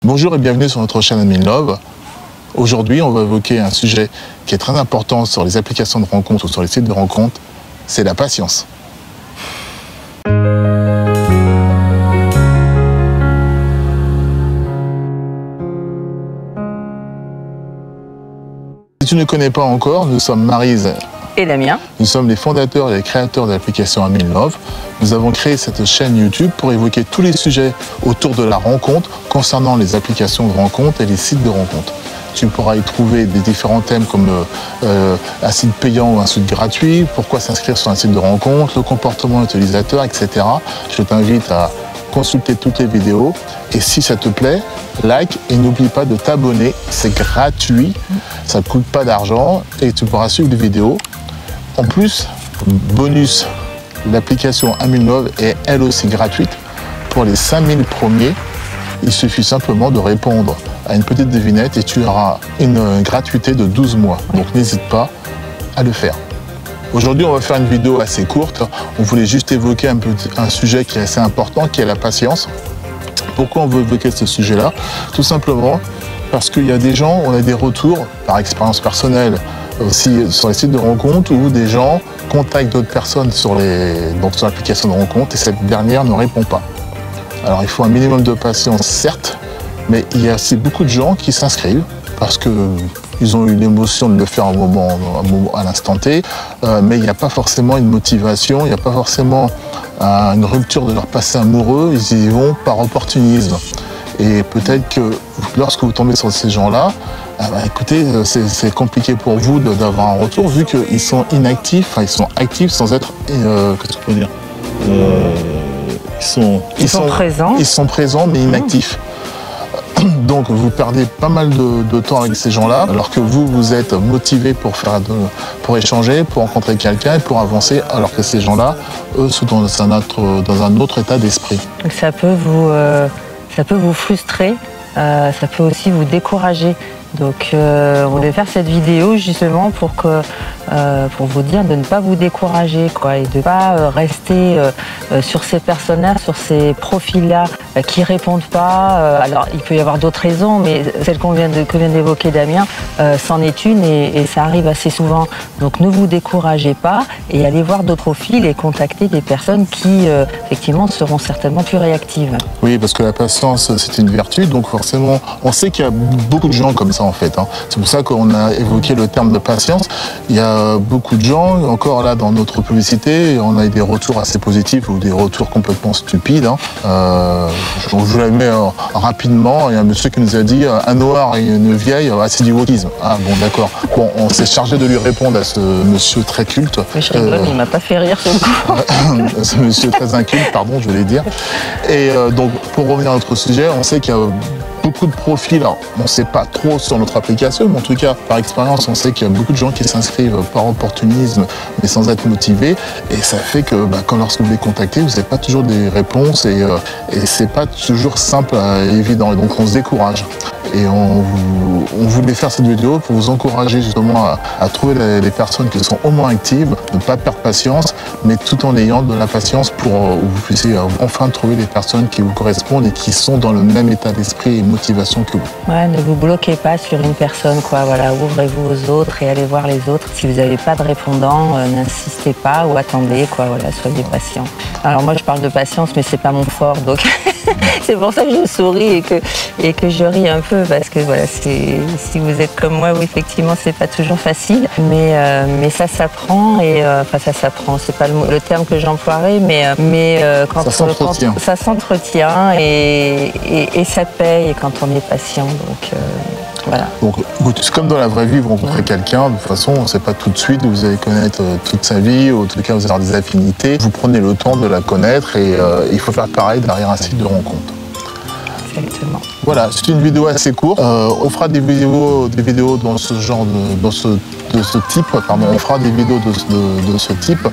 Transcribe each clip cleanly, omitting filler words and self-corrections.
Bonjour et bienvenue sur notre chaîne I'm in Love. Aujourd'hui, on va évoquer un sujet qui est très important sur les applications de rencontres ou sur les sites de rencontres, c'est la patience. Si tu ne connais pas encore, nous sommes Maryse et Damien. Nous sommes les fondateurs et les créateurs de l'application I'm in Love. Nous avons créé cette chaîne YouTube pour évoquer tous les sujets autour de la rencontre concernant les applications de rencontre et les sites de rencontre. Tu pourras y trouver des différents thèmes comme un site payant ou un site gratuit, pourquoi s'inscrire sur un site de rencontre, le comportement utilisateur, etc. Je t'invite à consulter toutes les vidéos et si ça te plaît, like et n'oublie pas de t'abonner, c'est gratuit, ça ne coûte pas d'argent et tu pourras suivre les vidéos. En plus, bonus, l'application I'm in Love est elle aussi gratuite. Pour les 5000 premiers, il suffit simplement de répondre à une petite devinette et tu auras une gratuité de 12 mois. Donc n'hésite pas à le faire. Aujourd'hui, on va faire une vidéo assez courte. On voulait juste évoquer un sujet qui est assez important, qui est la patience. Pourquoi on veut évoquer ce sujet-là? Tout simplement parce qu'il y a des gens, on a des retours par expérience personnelle, aussi sur les sites de rencontres où des gens contactent d'autres personnes sur l'application de rencontre et cette dernière ne répond pas. Alors il faut un minimum de patience, certes, mais il y a aussi beaucoup de gens qui s'inscrivent parce qu'ils ont eu l'émotion de le faire à l'instant T, mais il n'y a pas forcément une motivation, il n'y a pas forcément une rupture de leur passé amoureux, ils y vont par opportunisme. Et peut-être que lorsque vous tombez sur ces gens-là, écoutez, c'est compliqué pour vous d'avoir un retour vu qu'ils sont inactifs, enfin ils sont actifs sans être, qu'est-ce qu'on peut dire, ils sont présents. Ils sont présents mais inactifs. Donc vous perdez pas mal de temps avec ces gens-là, alors que vous êtes motivé pour échanger, pour rencontrer quelqu'un et pour avancer, alors que ces gens-là, eux, sont dans un autre état d'esprit. Ça peut vous frustrer, ça peut aussi vous décourager. Donc on voulait faire cette vidéo justement pour vous dire de ne pas vous décourager et de ne pas rester sur ces personnages, sur ces profils-là qui ne répondent pas. Alors il peut y avoir d'autres raisons, mais celle que vient d'évoquer Damien, c'en est une et ça arrive assez souvent. Donc ne vous découragez pas et allez voir d'autres profils et contacter des personnes qui effectivement seront certainement plus réactives. Oui, parce que la patience c'est une vertu, donc forcément on sait qu'il y a beaucoup de gens comme ça en fait. C'est pour ça qu'on a évoqué le terme de patience. Il y a beaucoup de gens, encore là dans notre publicité, on a eu des retours assez positifs ou des retours complètement stupides. Je vous la mets rapidement. Il y a un monsieur qui nous a dit un noir et une vieille, c'est du wokisme. Ah bon, d'accord. Bon, on s'est chargé de lui répondre à ce monsieur très culte. Mais je rigole, il m'a pas fait rire sur le coup. Ce monsieur très inculte, pardon, je voulais dire. Et donc, pour revenir à notre sujet, on sait qu'il y a beaucoup de profils, alors, on ne sait pas trop sur notre application, mais en tout cas, par expérience, on sait qu'il y a beaucoup de gens qui s'inscrivent par opportunisme, mais sans être motivés, et ça fait que lorsque vous les contactez, vous n'avez pas toujours des réponses, et c'est pas toujours simple et évident, et donc on se décourage. Et on voulait faire cette vidéo pour vous encourager justement à trouver les personnes qui sont au moins actives, ne pas perdre patience, mais tout en ayant de la patience pour que vous puissiez enfin trouver les personnes qui vous correspondent et qui sont dans le même état d'esprit et motivation que vous. Ouais, ne vous bloquez pas sur une personne, voilà, ouvrez-vous aux autres et allez voir les autres. Si vous n'avez pas de répondant, n'insistez pas ou attendez, soyez patient. Alors moi je parle de patience, mais c'est pas mon fort, donc c'est pour ça que je souris et que je ris un peu, parce que voilà, si vous êtes comme moi, oui, effectivement, c'est pas toujours facile, mais ça s'apprend ça s'apprend, c'est pas le terme que j'emploierais, mais quand ça s'entretient et ça paye quand on est patient, donc voilà. Donc, c'est comme dans la vraie vie, vous rencontrez quelqu'un, de toute façon, c'est pas tout de suite, vous allez connaître toute sa vie, ou en tout cas vous allez avoir des affinités, vous prenez le temps de la connaître et il faut faire pareil derrière un site de rencontre. Exactement. Voilà, c'est une vidéo assez courte. On fera des vidéos dans ce genre de ce type. Pardon, on fera des vidéos de ce type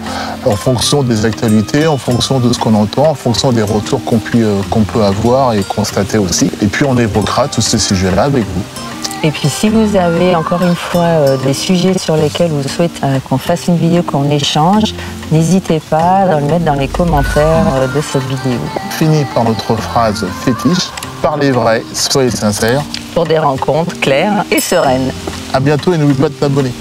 en fonction des actualités, en fonction de ce qu'on entend, en fonction des retours qu'on peut avoir et constater aussi. Et puis on évoquera tous ces sujets-là avec vous. Et puis si vous avez encore une fois des sujets sur lesquels vous souhaitez qu'on fasse une vidéo, qu'on échange, N'hésitez pas à le mettre dans les commentaires de cette vidéo. Fini par notre phrase fétiche, parlez vrai, soyez sincères. Pour des rencontres claires et sereines. À bientôt et n'oublie pas de t'abonner.